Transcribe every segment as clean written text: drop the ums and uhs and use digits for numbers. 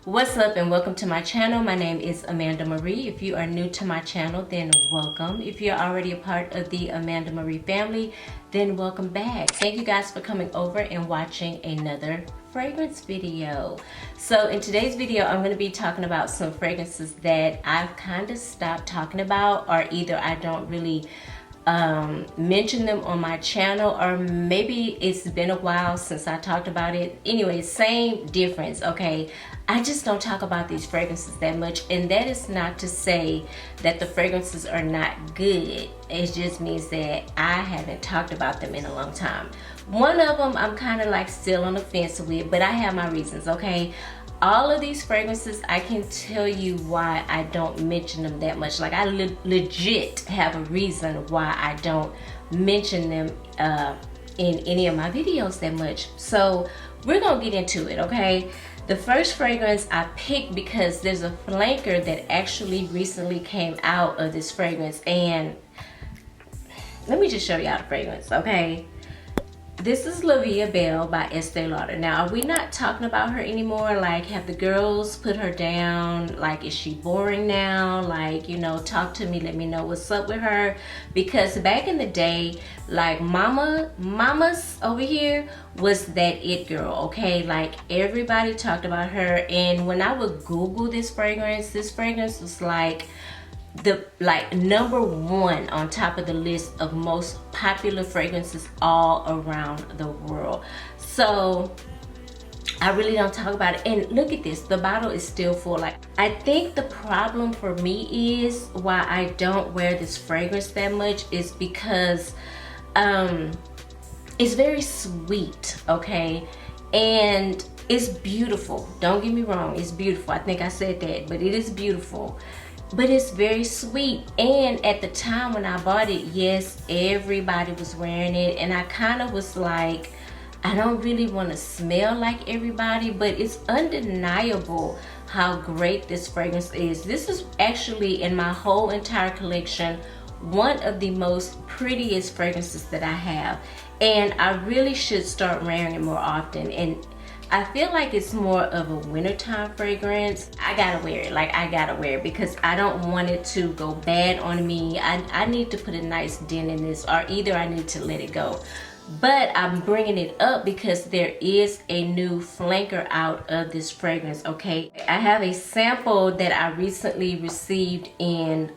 What's up and welcome to my channel. My name is Amanda Marie. If you are new to my channel, then welcome. If you're already a part of the Amanda Marie family, then welcome back. Thank you guys for coming over and watching another fragrance video. So in today's video, I'm going to be talking about some fragrances that I've kind of stopped talking about, or either I don't really mention them on my channel, or maybe it's been a while since I talked about it. Anyway, same difference, okay? I just don't talk about these fragrances that much, and that is not to say that the fragrances are not good. It just means that I haven't talked about them in a long time. One of them I'm kind of like still on the fence with, but I have my reasons, okay? All of these fragrances, I can tell you why I don't mention them that much. Like I legit have a reason why I don't mention them in any of my videos that much. So we're gonna get into it, okay? The first fragrance I picked because there's a flanker that actually recently came out of this fragrance, and let me just show y'all the fragrance, okay? This is Olivia Bell by Estee Lauder. Now, are we not talking about her anymore? Like, have the girls put her down? Like, is she boring now? Like, you know, talk to me, let me know what's up with her. Because back in the day, like mamas over here was that it girl, okay? Like, everybody talked about her. And when I would Google this fragrance was like the number one on top of the list of most popular fragrances all around the world. So I really don't talk about it. And look at this, the bottle is still full. Like, I think the problem for me is why I don't wear this fragrance that much is because it's very sweet, okay? And it's beautiful, don't get me wrong, it's beautiful. I think I said that, but it is beautiful. But it's very sweet. And at the time when I bought it, yes, everybody was wearing it, and I kind of was like, I don't really want to smell like everybody, but it's undeniable how great this fragrance is. This is actually, in my whole entire collection, one of the most prettiest fragrances that I have, and I really should start wearing it more often. And I feel like it's more of a wintertime fragrance. I gotta wear it, like I gotta wear it, because I don't want it to go bad on me. I need to put a nice dent in this, or either I need to let it go. But I'm bringing it up because there is a new flanker out of this fragrance, okay? I have a sample that I recently received in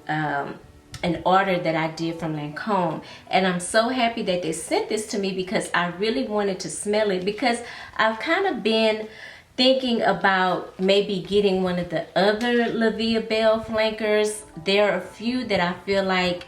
an order that I did from Lancome, and I'm so happy that they sent this to me because I really wanted to smell it, because I've kind of been thinking about maybe getting one of the other Olivia Bell flankers. There are a few that I feel like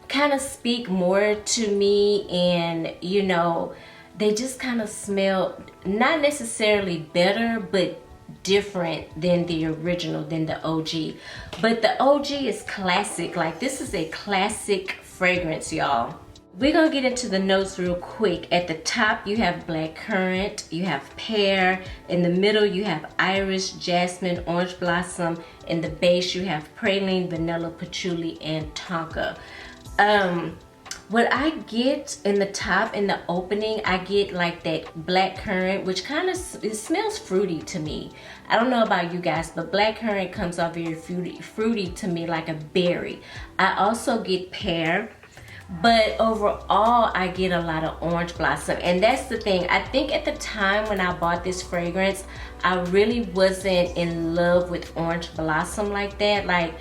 kind of speak more to me, and you know, they just kind of smell not necessarily better, but different than the original, than the OG. But the OG is classic. Like, this is a classic fragrance, y'all. We're gonna get into the notes real quick. At the top you have blackcurrant, you have pear, in the middle you have iris, jasmine, orange blossom, in the base you have praline, vanilla, patchouli, and tonka. What I get in the top, in the opening, I get like that blackcurrant, which kind of, it smells fruity to me. I don't know about you guys, but blackcurrant comes off very fruity to me, like a berry. I also get pear, but overall I get a lot of orange blossom. And that's the thing, I think at the time when I bought this fragrance, I really wasn't in love with orange blossom like that. Like,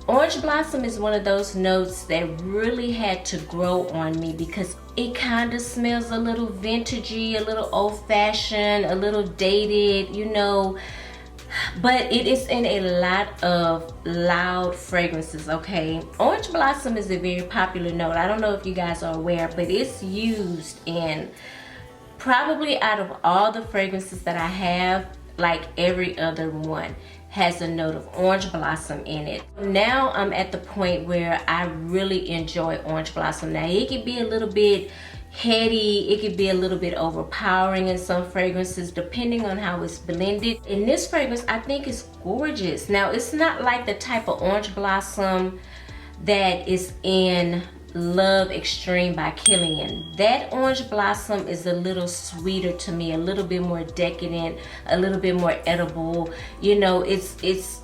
orange blossom is one of those notes that really had to grow on me, because it kind of smells a little vintagey, a little old-fashioned, a little dated, you know, but it is in a lot of loud fragrances, okay? Orange blossom is a very popular note. I don't know if you guys are aware, but it's used in probably, out of all the fragrances that I have, like every other one has a note of orange blossom in it. Now I'm at the point where I really enjoy orange blossom. Now, it could be a little bit heady, it could be a little bit overpowering in some fragrances depending on how it's blended. In this fragrance, I think it's gorgeous. Now, it's not like the type of orange blossom that is in love Extreme by Killian. That Orange Blossom is a little sweeter to me, a little bit more decadent, a little bit more edible. You know, it's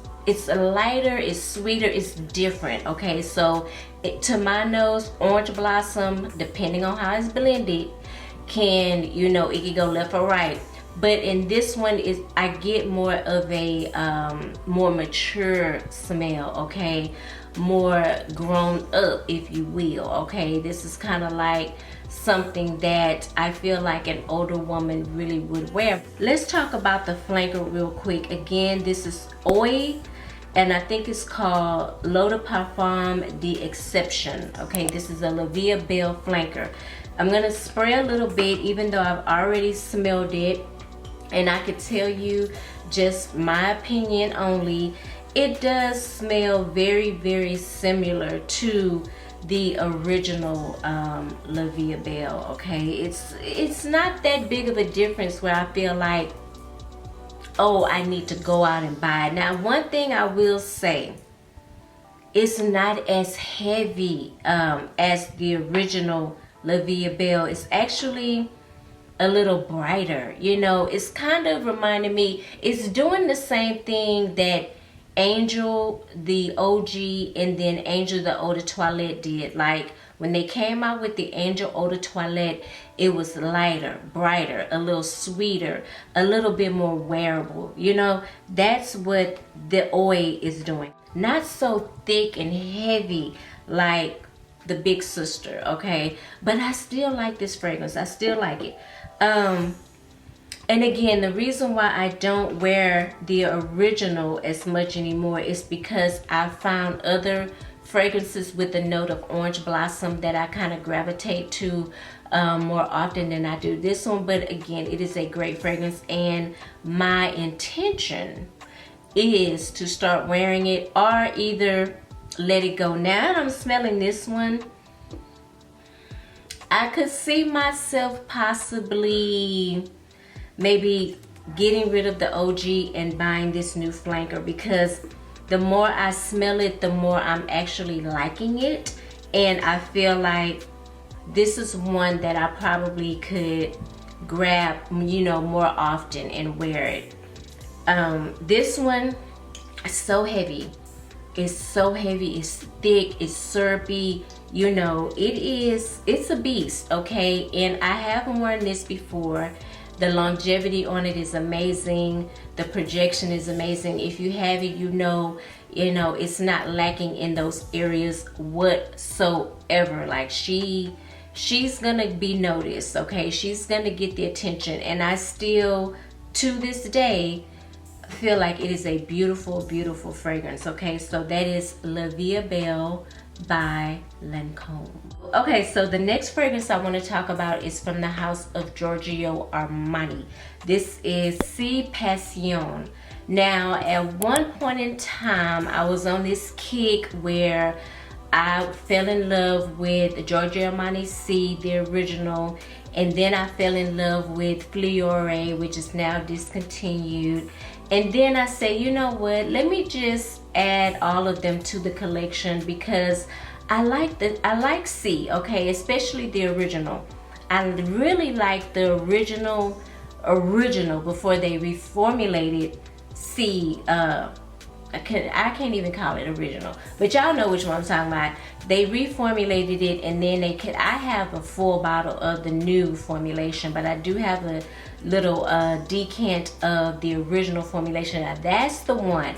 lighter, it's sweeter, it's different. Okay, so to my nose, Orange Blossom, depending on how it's blended, can, you know, it can go left or right. But in this one, is I get more of a more mature smell, okay, more grown up, if you will. Okay, this is kind of like something that I feel like an older woman really would wear. Let's talk about the flanker real quick. Again, this is Oi, and I think it's called L'Eau de Parfum d'Exception. Okay, this is a Olivia Bell flanker. I'm gonna spray a little bit, even though I've already smelled it, and I could tell you just my opinion only, it does smell very, very similar to the original Olivia Bell. Okay, it's not that big of a difference where I feel like, oh, I need to go out and buy it. Now, one thing I will say, it's not as heavy as the original Olivia Bell. It's actually a little brighter. You know, it's kind of reminding me, it's doing the same thing that Angel the OG and then Angel the Eau de Toilette did. Like when they came out with the Angel Eau de Toilette, it was lighter, brighter, a little sweeter, a little bit more wearable. You know, that's what the Oi is doing. Not so thick and heavy like the big sister, okay? But I still like this fragrance. I still like it. And again, the reason why I don't wear the original as much anymore is because I found other fragrances with a note of orange blossom that I kind of gravitate to more often than I do this one. But again, it is a great fragrance, and my intention is to start wearing it or either let it go. Now that I'm smelling this one, I could see myself possibly maybe getting rid of the OG and buying this new flanker, because the more I smell it, the more I'm actually liking it, and I feel like this is one that I probably could grab, you know, more often and wear it. This one is so heavy. It's so heavy, it's thick, it's syrupy. You know, it's a beast, okay? And I have worn this before. The longevity on it is amazing. The projection is amazing. If you have it, you know, it's not lacking in those areas whatsoever. Like she's gonna be noticed, okay? She's gonna get the attention. And I still, to this day, feel like it is a beautiful, beautiful fragrance, okay? So that is Olivia Bell by Lancome. Okay, so the next fragrance I want to talk about is from the house of Giorgio Armani. This is C Passion. Now, at one point in time, I was on this kick where I fell in love with Giorgio Armani C, the original, and then I fell in love with Fiore, which is now discontinued. And then I say, you know what, let me just add all of them to the collection, because I like C, okay, especially the original. I really like the original before they reformulated C. I can't even call it original, but y'all know which one I'm talking about. They reformulated it, and then I have a full bottle of the new formulation, but I do have a little decant of the original formulation. Now that's the one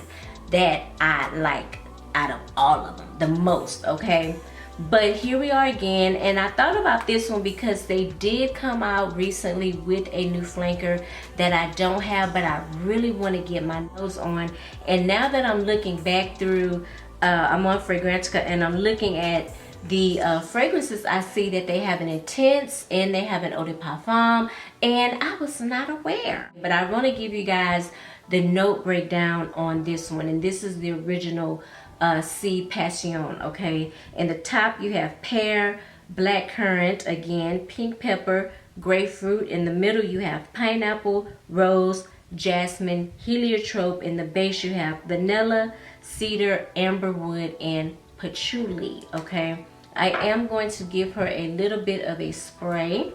that I like out of all of them the most, okay? But here we are again, and I thought about this one because they did come out recently with a new flanker that I don't have, but I really want to get my nose on. And now that I'm looking back through, I'm on Fragrantica, and I'm looking at the fragrances, I see that they have an Intense and they have an Eau de Parfum, and I was not aware. But I want to give you guys the note breakdown on this one, and this is the original C Passion, okay? In the top you have pear, blackcurrant, again, pink pepper, grapefruit. In the middle you have pineapple, rose, jasmine, heliotrope. In the base you have vanilla, cedar, amberwood, and patchouli, okay? I am going to give her a little bit of a spray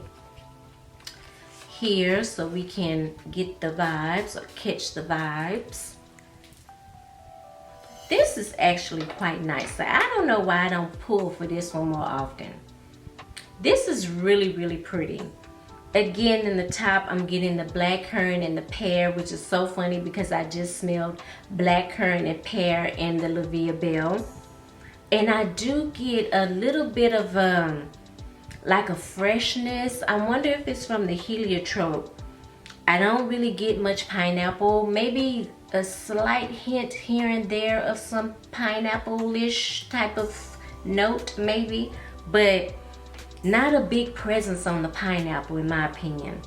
here so we can get the vibes or catch the vibes. This is actually quite nice. I don't know why I don't pull for this one more often. This is really, really pretty. Again, in the top, I'm getting the blackcurrant and the pear, which is so funny because I just smelled blackcurrant and pear in the Olivia Bell. And I do get a little bit of like a freshness. I wonder if it's from the heliotrope. I don't really get much pineapple. Maybe a slight hint here and there of some pineapple-ish type of note, maybe. But not a big presence on the pineapple, in my opinion.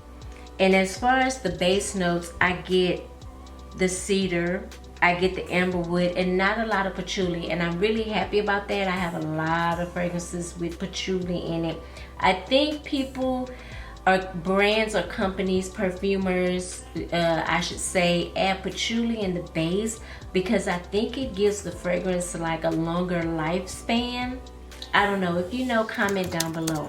And as far as the base notes, I get the cedar, I get the amberwood, and not a lot of patchouli. And I'm really happy about that. I have a lot of fragrances with patchouli in it. I think people or brands or companies, perfumers, I should say, add patchouli in the base because I think it gives the fragrance like a longer lifespan. I don't know. If you know, comment down below.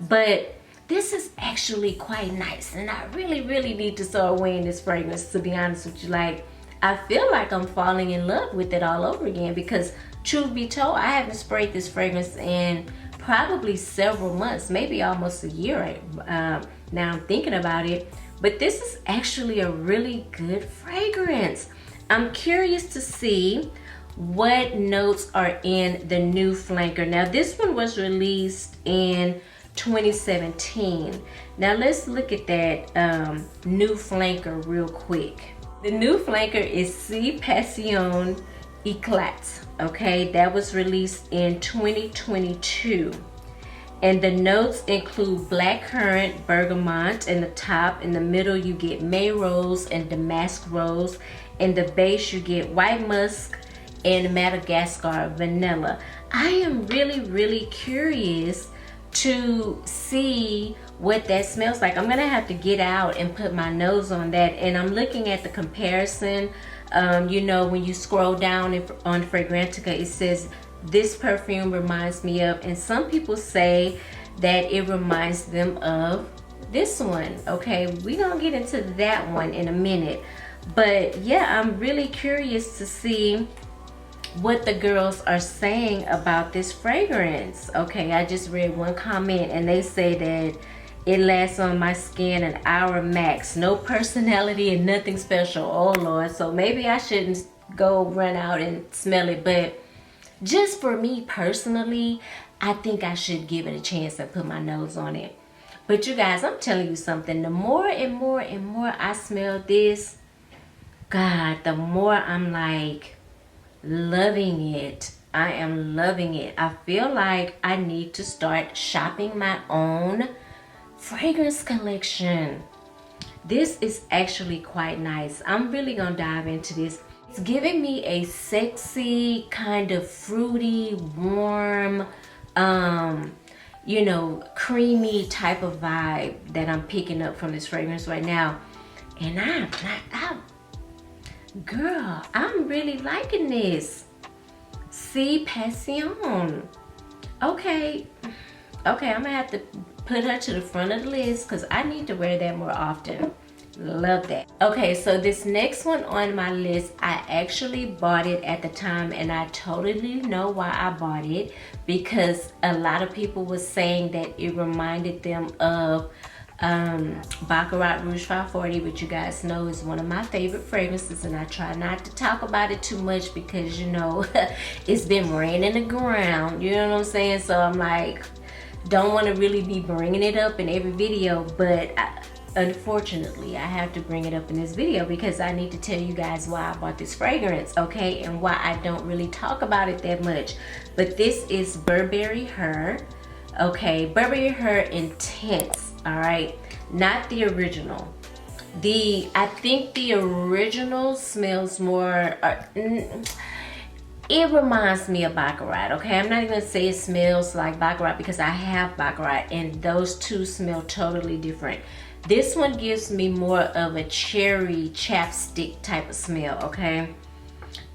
But this is actually quite nice, and I really, really need to start wearing this fragrance, to be honest with you. Like, I feel like I'm falling in love with it all over again because, truth be told, I haven't sprayed this fragrance in probably several months, maybe almost a year. Now I'm thinking about it, but this is actually a really good fragrance. I'm curious to see what notes are in the new flanker. Now this one was released in 2017. Now let's look at that new flanker real quick. The new flanker is C Passion Eclat. Okay, that was released in 2022. And the notes include blackcurrant, bergamot in the top. In the middle, you get May rose and damask rose. In the base, you get white musk and Madagascar vanilla. I am really, really curious to see what that smells like. I'm gonna have to get out and put my nose on that. And I'm looking at the comparison. You know, when you scroll down on Fragrantica, it says this perfume reminds me of, and some people say that it reminds them of this one. Okay, we're gonna get into that one in a minute. But yeah, I'm really curious to see what the girls are saying about this fragrance. Okay, I just read one comment and they say that it lasts on my skin an hour max. No personality and nothing special. Oh Lord, so maybe I shouldn't go run out and smell it. But just for me personally, I think I should give it a chance and put my nose on it. But you guys, I'm telling you something. The more and more and more I smell this, God, the more I'm like loving it. I am loving it. I feel like I need to start shopping my own fragrance collection. This is actually quite nice. I'm really gonna dive into this. It's giving me a sexy, kind of fruity, warm, you know, creamy type of vibe that I'm picking up from this fragrance right now. And girl, I'm really liking this. C Passion. Okay, I'm gonna have to put her to the front of the list because I need to wear that more often. Love that. Okay, so this next one on my list, I actually bought it at the time, and I totally know why I bought it, because a lot of people were saying that it reminded them of Baccarat Rouge 540, which you guys know is one of my favorite fragrances, and I try not to talk about it too much because, you know, it's been raining the ground, you know what I'm saying? So I'm like, don't want to really be bringing it up in every video, but unfortunately I have to bring it up in this video because I need to tell you guys why I bought this fragrance, okay, and why I don't really talk about it that much. But this is Burberry Her, okay, Burberry Her Intense, all right, not the original. I think the original smells more it reminds me of Baccarat, okay? I'm not even gonna say it smells like Baccarat because I have Baccarat and those two smell totally different. This one gives me more of a cherry chapstick type of smell, okay?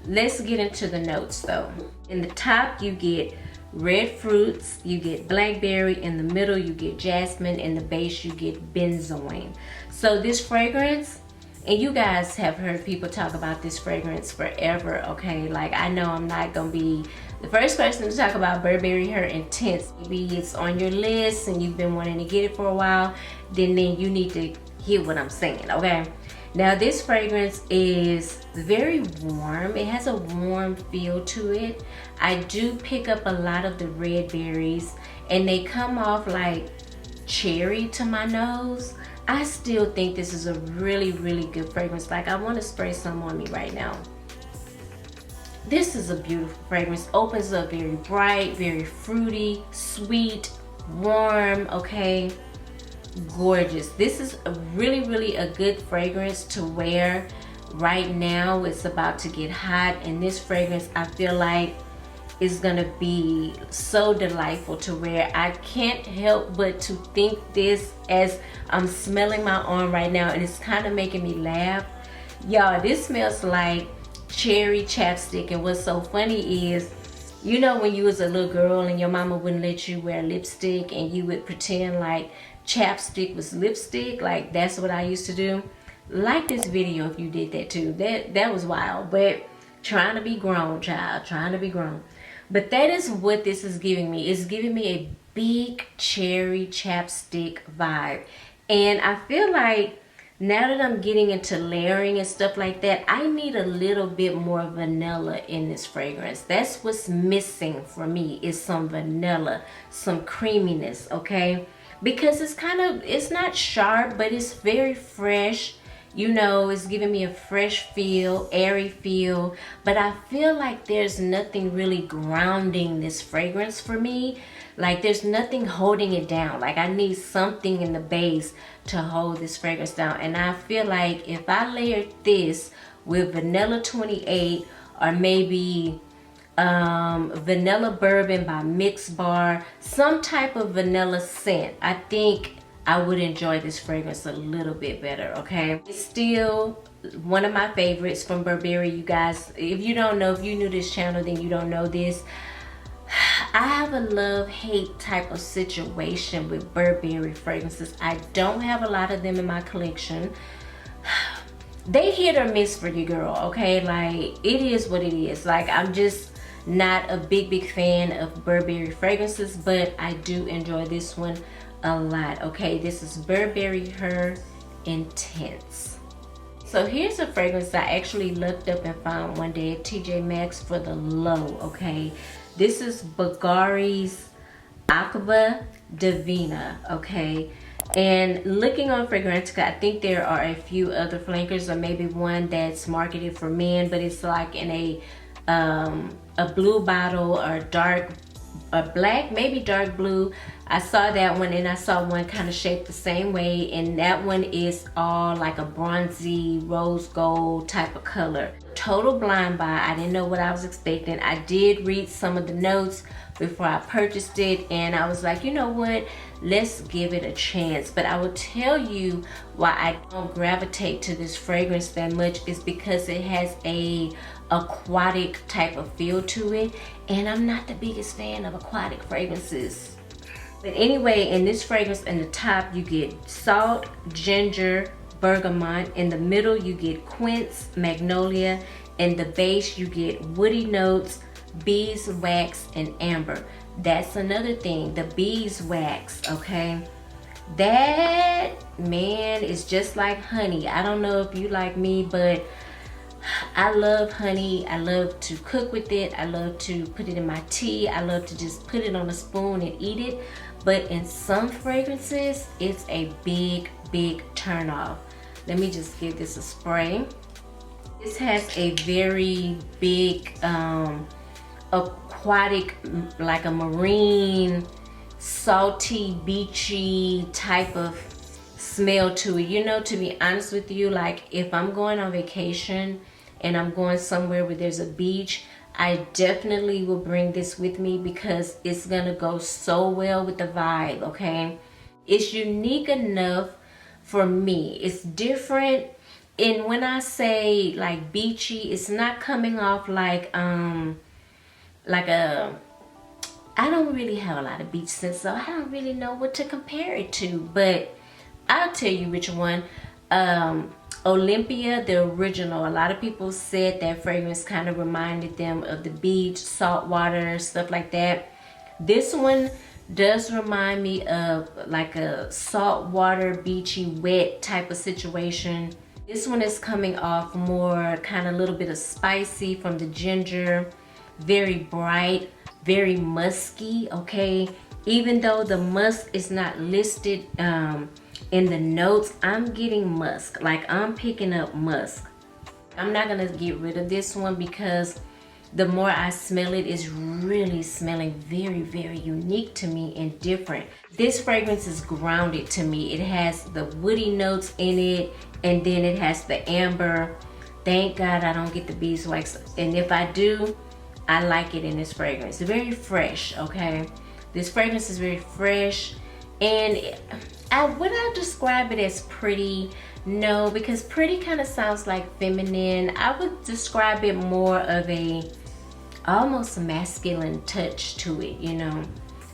Let's get into the notes though. In the top, you get red fruits, you get blackberry, in the middle you get jasmine, in the base you get benzoin. So this fragrance, and you guys have heard people talk about this fragrance forever, okay? Like, I know I'm not gonna be the first person to talk about Burberry Her Intense. Maybe it's on your list and you've been wanting to get it for a while, then you need to hear what I'm saying, okay? Now this fragrance is very warm. It has a warm feel to it. I do pick up a lot of the red berries and they come off like cherry to my nose. I still think this is a really, really good fragrance. Like, I want to spray some on me right now. This is a beautiful fragrance. Opens up very bright, very fruity, sweet, warm, okay? Gorgeous. This is a really a good fragrance to wear right now. It's about to get hot, and this fragrance I feel like is gonna be so delightful to wear. I can't help but to think this as I'm smelling my arm right now, and it's kind of making me laugh. Y'all, this smells like cherry chapstick. And what's so funny is, you know, when you was a little girl and your mama wouldn't let you wear lipstick and you would pretend like chapstick was lipstick, like that's what I used to do. Like this video if you did that too. That was wild, but trying to be grown, child, trying to be grown. But that is what this is giving me. It's giving me a big cherry chapstick vibe. And I feel like now that I'm getting into layering and stuff like that, I need a little bit more vanilla in this fragrance. That's what's missing for me, is some vanilla, some creaminess, okay? Because it's not sharp, but it's very fresh. You know, it's giving me a fresh feel, airy feel, but I feel like there's nothing really grounding this fragrance for me. Like, there's nothing holding it down. Like, I need something in the base to hold this fragrance down. And I feel like if I layered this with Vanilla 28 or maybe Vanilla Bourbon by Mix Bar, some type of vanilla scent, I think I would enjoy this fragrance a little bit better, okay? It's still one of my favorites from Burberry, you guys. If you don't know, if you're new to this channel, then you don't know this. I have a love-hate type of situation with Burberry fragrances. I don't have a lot of them in my collection. They hit or miss for you, girl, okay? Like, it is what it is. Like, I'm just not a big fan of Burberry fragrances, but I do enjoy this one a lot, okay? This is Burberry Her Intense. So here's a fragrance I actually looked up and found one day at TJ Maxx for the low, okay? This is Bulgari's Aqua Divina, okay? And looking on Fragrantica, I think there are a few other flankers, or maybe one that's marketed for men, but it's like in a blue bottle, or dark, or black, maybe dark blue. I saw that one, and I saw one kind of shaped the same way, and that one is all like a bronzy rose gold type of color. Total blind buy. I didn't know what I was expecting. I did read some of the notes before I purchased it, and I was like, you know what, let's give it a chance. But I will tell you why I don't gravitate to this fragrance that much is because it has a aquatic type of feel to it, and I'm not the biggest fan of aquatic fragrances. But anyway, in this fragrance, in the top you get salt, ginger, bergamot. In the middle you get quince, magnolia. In the base you get woody notes, beeswax, and amber. That's another thing, the beeswax, okay? That, man, is just like honey. I don't know if you like me, but I love honey. I love to cook with it. I love to put it in my tea. I love to just put it on a spoon and eat it. But in some fragrances, it's a big turn off. Let me just give this a spray. This has a very big aquatic, like a marine, salty, beachy type of smell to it. You know, to be honest with you, like if I'm going on vacation and I'm going somewhere where there's a beach, I definitely will bring this with me because it's gonna go so well with the vibe, okay? It's unique enough for me. It's different. And when I say like beachy, it's not coming off like a, I don't really have a lot of beach scents, so I don't really know what to compare it to, but I'll tell you which one. Olympia, the original. A lot of people said that fragrance kind of reminded them of the beach, salt water, stuff like that. This one does remind me of like a saltwater, beachy, wet type of situation. This one is coming off more kind of a little bit of spicy from the ginger, very bright, very musky, okay? Even though the musk is not listed in the notes, I'm getting musk. Like, I'm picking up musk. I'm not gonna get rid of this one because the more I smell it, it's really smelling very, very unique to me and different. This fragrance is grounded to me. It has the woody notes in it, and then it has the amber. Thank God I don't get the beeswax, and if I do, I like it in this fragrance. It's very fresh, okay? This fragrance is very fresh, and would I describe it as pretty? No, because pretty kind of sounds like feminine. I would describe it more of a almost masculine touch to it, you know.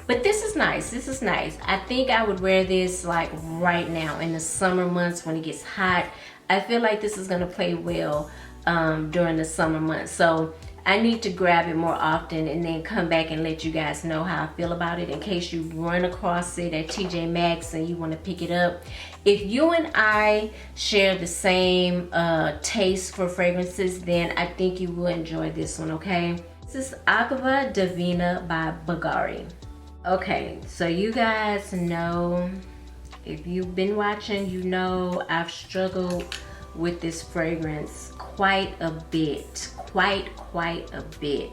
But this is nice. This is nice. I think I would wear this like right now in the summer months when it gets hot. I feel like this is gonna play well during the summer months. So I need to grab it more often and then come back and let you guys know how I feel about it in case you run across it at TJ Maxx and you want to pick it up. If you and I share the same taste for fragrances, then I think you will enjoy this one, okay? This is Aqua Divina by Burberry. Okay, so you guys know, if you've been watching, you know I've struggled with this fragrance quite a bit, quite a bit,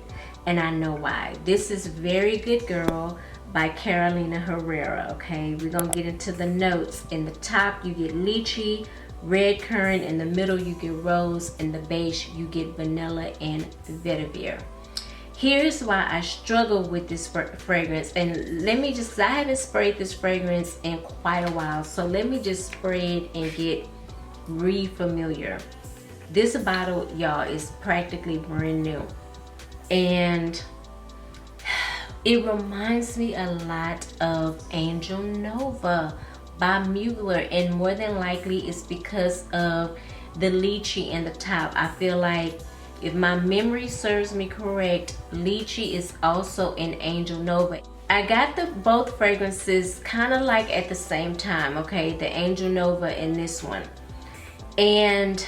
and I know why. This is Very Good Girl by Carolina Herrera, okay? We're gonna get into the notes. In the top, you get lychee, red currant. In the middle, you get rose. In the base, you get vanilla and vetiver. Here's why I struggle with this fragrance, and let me just, I haven't sprayed this fragrance in quite a while, so let me just spray it and get re-familiar. This bottle, y'all, is practically brand new, and it reminds me a lot of Angel Nova by Mugler, and more than likely it's because of the lychee in the top. I feel like, if my memory serves me correct, lychee is also in Angel Nova. I got both fragrances kind of like at the same time, okay? The Angel Nova and this one. And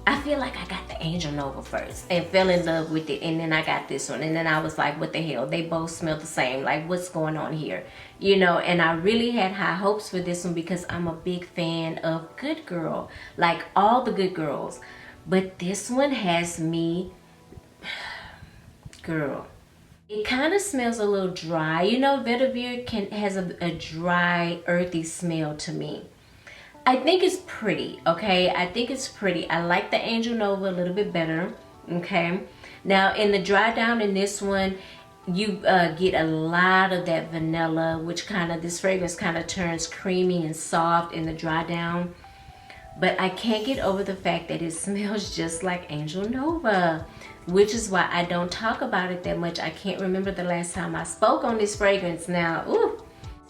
I feel like I got the Angel Nova first and fell in love with it, and then I got this one, and then I was like, what the hell? They both smell the same. Like, what's going on here? You know, and I really had high hopes for this one because I'm a big fan of Good Girl, like all the Good Girls. But this one has me, girl, it kind of smells a little dry. You know, vetiver has a dry, earthy smell to me. I think it's pretty, okay? I think it's pretty. I like the Angel Nova a little bit better, okay? Now, in the dry down in this one, you get a lot of that vanilla, which this fragrance kind of turns creamy and soft in the dry down. But I can't get over the fact that it smells just like Angel Nova, which is why I don't talk about it that much. I can't remember the last time I spoke on this fragrance. Now, ooh,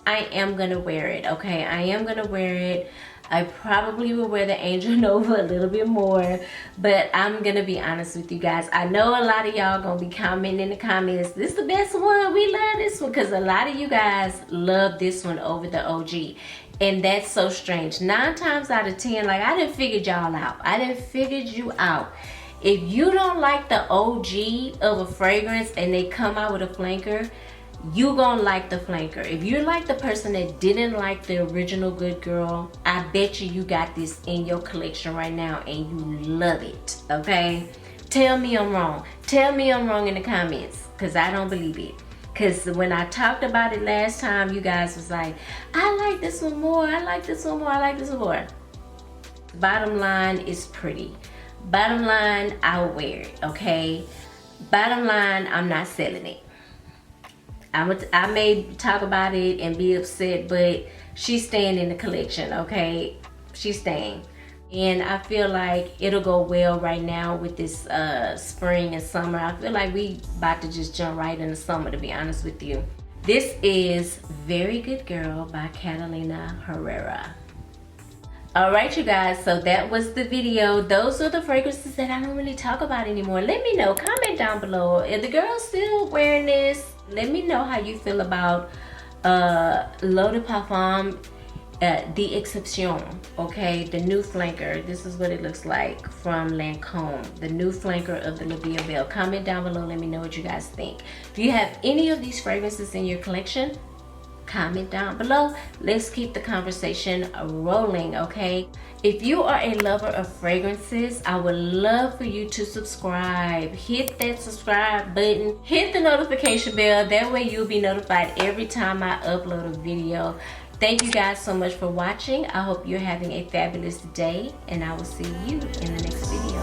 I am gonna wear it, okay? I am gonna wear it. I probably will wear the Angel Nova a little bit more, but I'm gonna be honest with you guys. I know a lot of y'all gonna be commenting in the comments, this is the best one, we love this one, because a lot of you guys love this one over the OG. And that's so strange. 9 times out of 10, like, I done figured y'all out. I done figured you out. If you don't like the OG of a fragrance and they come out with a flanker, you gonna like the flanker. If you're like the person that didn't like the original Good Girl, I bet you got this in your collection right now and you love it, okay? Tell me I'm wrong. Tell me I'm wrong in the comments, because I don't believe it. Because when I talked about it last time, you guys was like, I like this one more, I like this one more, I like this one more. Bottom line is pretty. Bottom line, I'll wear it, okay? Bottom line, I'm not selling it. I may talk about it and be upset, but she's staying in the collection, okay? She's staying. And I feel like it'll go well right now with this spring and summer. I feel like we about to just jump right into summer, to be honest with you. This is Very Good Girl by Catalina Herrera. All right, you guys, so that was the video. Those are the fragrances that I don't really talk about anymore. Let me know, comment down below. If the girl's still wearing this, let me know how you feel about L'Eau de Parfum d'Exception, okay? The new flanker. This is what it looks like from Lancome, the new flanker of the Olivia Bell. Comment down below, let me know what you guys think. Do you have any of these fragrances in your collection? Comment down below. Let's keep the conversation rolling, okay? If you are a lover of fragrances, I would love for you to subscribe. Hit that subscribe button, hit the notification bell, that way you'll be notified every time I upload a video. Thank you guys so much for watching. I hope you're having a fabulous day, and I will see you in the next video.